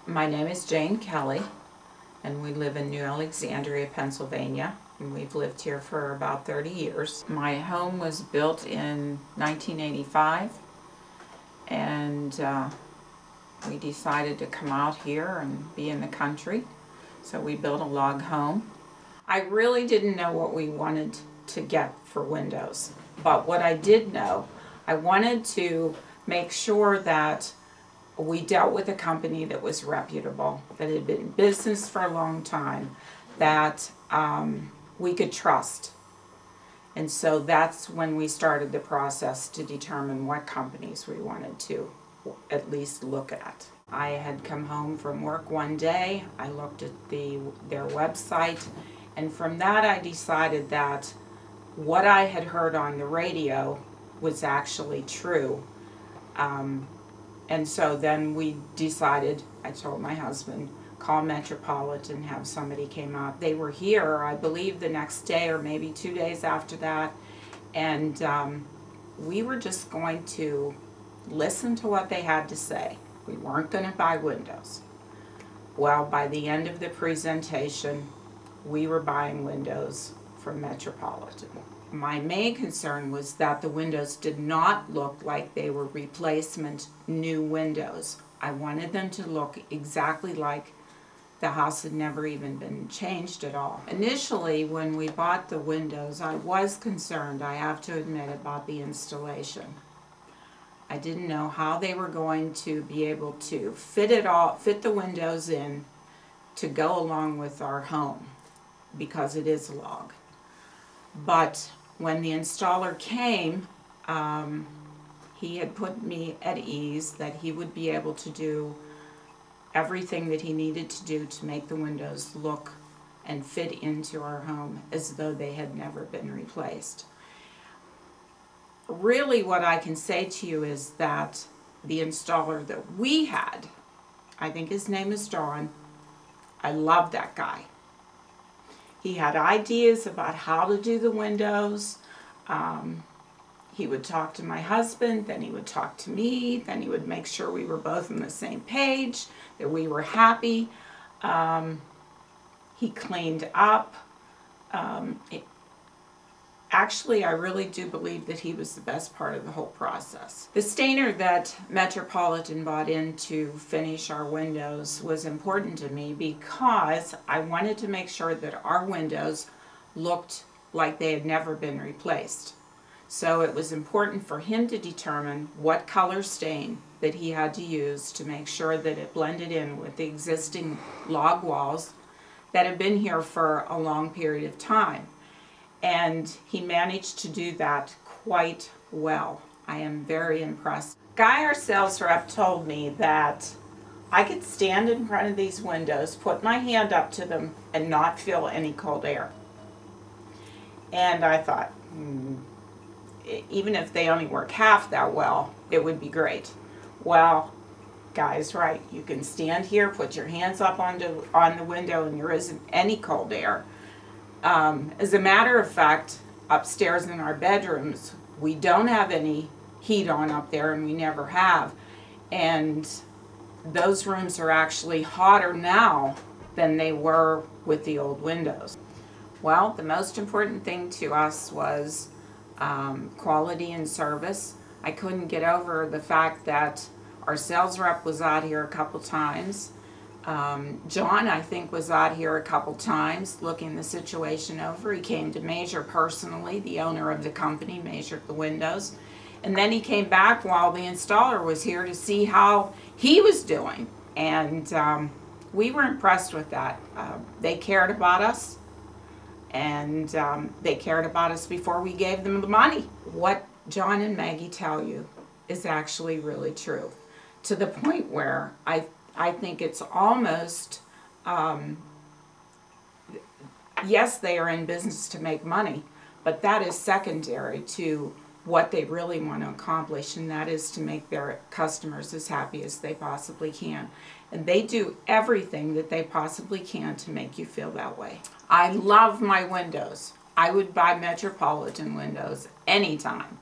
My name is Jane Kelley, and we live in New Alexandria, Pennsylvania, and we've lived here for about 30 years. My home was built in 1985, and we decided to come out here and be in the country, so we built a log home. I really didn't know what we wanted to get for windows, but what I did know, I wanted to make sure that we dealt with a company that was reputable, that had been in business for a long time, that we could trust. And so that's when we started the process to determine what companies we wanted to at least look at. I had come home from work one day, I looked at their website, and from that I decided that what I had heard on the radio was actually true. And so then we decided, I told my husband, call Metropolitan, have somebody came out. They were here, I believe, the next day or maybe 2 days after that. And we were just going to listen to what they had to say. We weren't going to buy windows. Well, by the end of the presentation, we were buying windows from Metropolitan. My main concern was that the windows did not look like they were replacement new windows. I wanted them to look exactly like the house had never even been changed at all. Initially, when we bought the windows, I was concerned, I have to admit, about the installation. I didn't know how they were going to be able to fit the windows in to go along with our home, because it is a log. But when the installer came, he had put me at ease that he would be able to do everything that he needed to do to make the windows look and fit into our home as though they had never been replaced. Really, what I can say to you is that the installer that we had, I think his name is John, I love that guy. He had ideas about how to do the windows. He would talk to my husband, then he would talk to me, then he would make sure we were both on the same page, that we were happy. He cleaned up. Actually, I really do believe that he was the best part of the whole process. The stainer that Metropolitan bought in to finish our windows was important to me because I wanted to make sure that our windows looked like they had never been replaced. So it was important for him to determine what color stain that he had to use to make sure that it blended in with the existing log walls that had been here for a long period of time. And he managed to do that quite well. I am very impressed. Guy, our sales rep, told me that I could stand in front of these windows, put my hand up to them, and not feel any cold air. And I thought, even if they only work half that well, it would be great. Well, Guy's right. You can stand here, put your hands up on the window, and there isn't any cold air. As a matter of fact, upstairs in our bedrooms, we don't have any heat on up there, and we never have. And those rooms are actually hotter now than they were with the old windows. Well, the most important thing to us was quality and service. I couldn't get over the fact that our sales rep was out here a couple times. John, I think, was out here a couple times looking the situation over. He came to measure personally. The owner of the company measured the windows. And then he came back while the installer was here to see how he was doing. And we were impressed with that. They cared about us, and they cared about us before we gave them the money. What John and Maggie tell you is actually really true, to the point where I think it's almost, yes, they are in business to make money, but that is secondary to what they really want to accomplish, and that is to make their customers as happy as they possibly can. And they do everything that they possibly can to make you feel that way. I love my windows. I would buy Metropolitan Windows anytime.